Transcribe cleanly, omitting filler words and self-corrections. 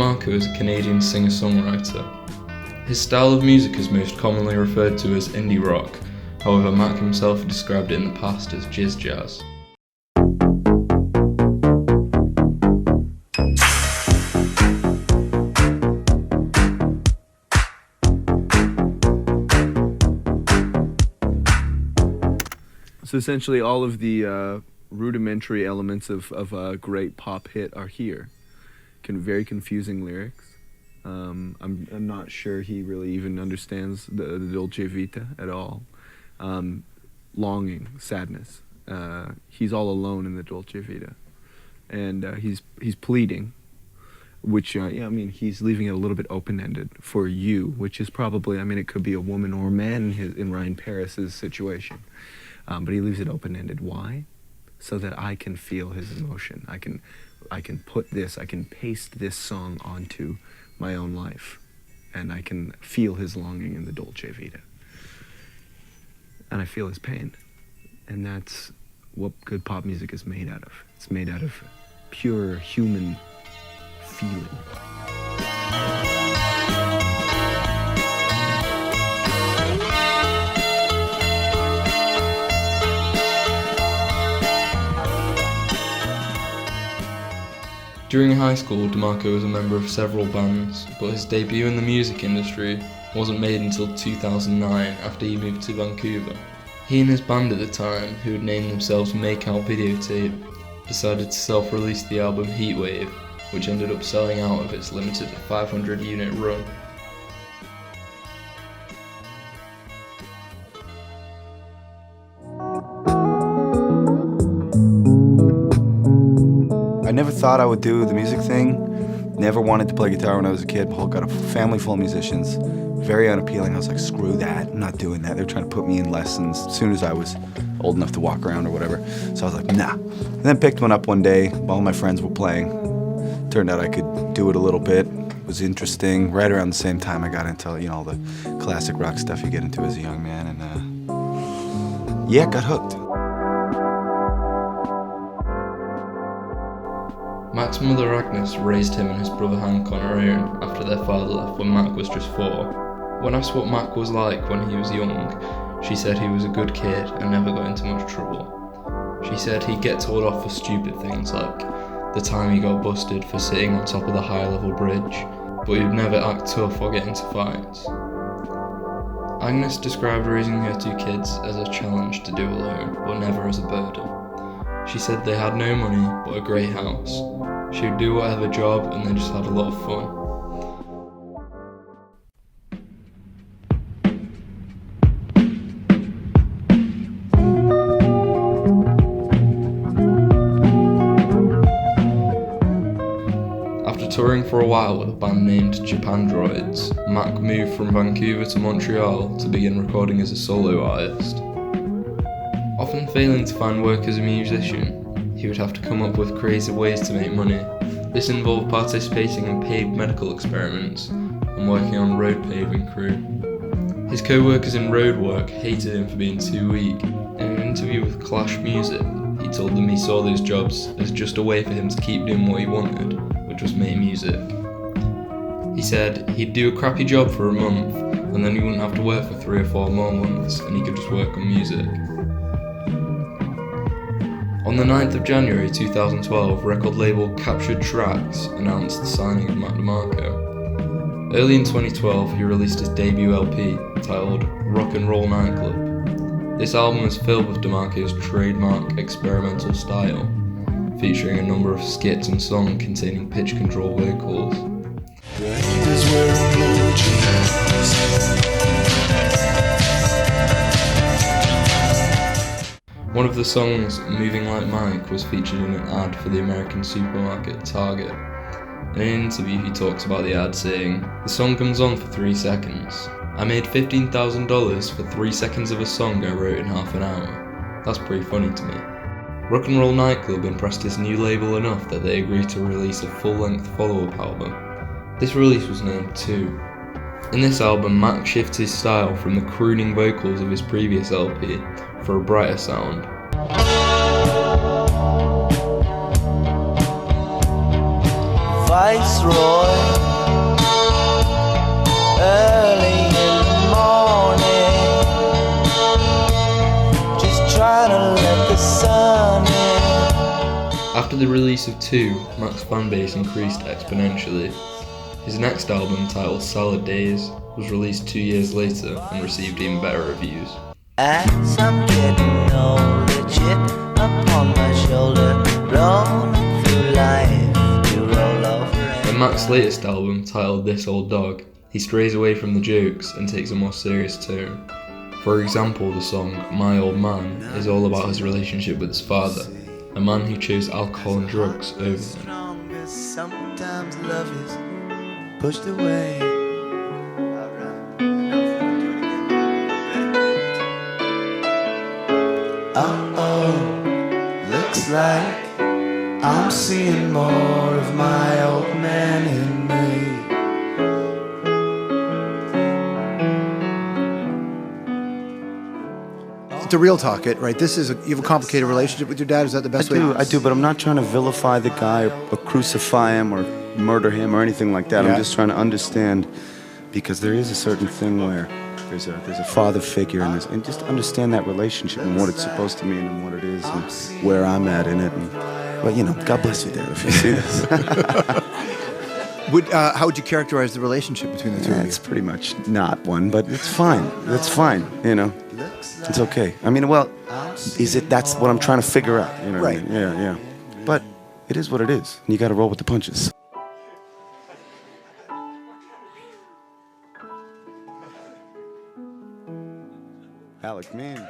DeMarco is a Canadian singer-songwriter. His style of music is most commonly referred to as indie rock, however Mac himself described it in the past as jizz jazz. So essentially all of the rudimentary elements of a great pop hit are here. Very confusing lyrics. I'm not sure he really even understands the Dolce Vita at all. Longing, sadness. He's all alone in the Dolce Vita. And he's pleading, which, he's leaving it a little bit open-ended for you, which is probably, it could be a woman or a man in Ryan Paris's situation. But he leaves it open-ended. Why? So that I can feel his emotion. I can paste this song onto my own life, and I can feel his longing in the Dolce Vita. And I feel his pain. And that's what good pop music is made out of. It's made out of pure human feeling. During high school, DeMarco was a member of several bands, but his debut in the music industry wasn't made until 2009 after he moved to Vancouver. He and his band at the time, who had named themselves Makeout Videotape, decided to self-release the album Heatwave, which ended up selling out of its limited 500-unit run. I never thought I would do the music thing. Never wanted to play guitar when I was a kid. Got a family full of musicians. Very unappealing. I was like, screw that. I'm not doing that. They're trying to put me in lessons as soon as I was old enough to walk around or whatever. So I was like, nah. And then picked one up one day. All my friends were playing. Turned out I could do it a little bit. It was interesting. Right around the same time I got into, all the classic rock stuff you get into as a young man. And got hooked. Mac's mother Agnes raised him and his brother Hank on her own after their father left when Mac was just 4. When asked what Mac was like when he was young, she said he was a good kid and never got into much trouble. She said he'd get told off for stupid things like the time he got busted for sitting on top of the high-level bridge, but he'd never act tough or get into fights. Agnes described raising her 2 kids as a challenge to do alone, but never as a burden. She said they had no money, but a great house. She would do whatever job, and they just had a lot of fun. After touring for a while with a band named Japandroids, Mac moved from Vancouver to Montreal to begin recording as a solo artist. Often failing to find work as a musician, he would have to come up with creative ways to make money. This involved participating in paid medical experiments and working on road paving crew. His co-workers in road work hated him for being too weak. In an interview with Clash Music, he told them he saw those jobs as just a way for him to keep doing what he wanted, which was make music. He said he'd do a crappy job for a month, and then he wouldn't have to work for 3 or 4 more months, and he could just work on music. On the 9th of January 2012, record label Captured Tracks announced the signing of Mac DeMarco. Early in 2012, he released his debut LP, titled Rock and Roll Nightclub. This album is filled with DeMarco's trademark experimental style, featuring a number of skits and songs containing pitch control vocals. One of the songs, Moving Like Mike, was featured in an ad for the American supermarket Target. In an interview he talks about the ad saying, "The song comes on for 3 seconds. I made $15,000 for 3 seconds of a song I wrote in half an hour. That's pretty funny to me." Rock and Roll Nightclub impressed his new label enough that they agreed to release a full-length follow-up album. This release was named 2. In this album, Mac shifts his style from the crooning vocals of his previous LP for a brighter sound. viceroy. Early in the morning, just trying to let the sun in. After the release of 2, Mac's fanbase increased exponentially. His next album, titled Salad Days, was released 2 years later and received even better reviews. As I'm getting older, chip upon my shoulder, rolling through life to roll over. In Mac's latest album, titled This Old Dog, he strays away from the jokes and takes a more serious tone. For example, the song My Old Man is all about his relationship with his father, a man who chose alcohol and drugs over him. Sometimes love is pushed away. Uh-oh, looks like I'm seeing more of my old man in me. To real talk it, right? This is you have a complicated relationship with your dad. Is that the best way? I do, but I'm not trying to vilify the guy or crucify him or murder him or anything like that. Yeah. I'm just trying to understand, because there is a certain thing where there's a father figure and just understand that relationship and what it's supposed to mean and what it is and where I'm at in it. And, well, you know, God bless you, Dad, if you see this. How would you characterize the relationship between the two of you? It's pretty much not one, but it's fine. It's fine, you know. It's okay. I mean, well, that's what I'm trying to figure out, you know what I Right. mean? Yeah. But it is what it is, and you got to roll with the punches. Alec, man.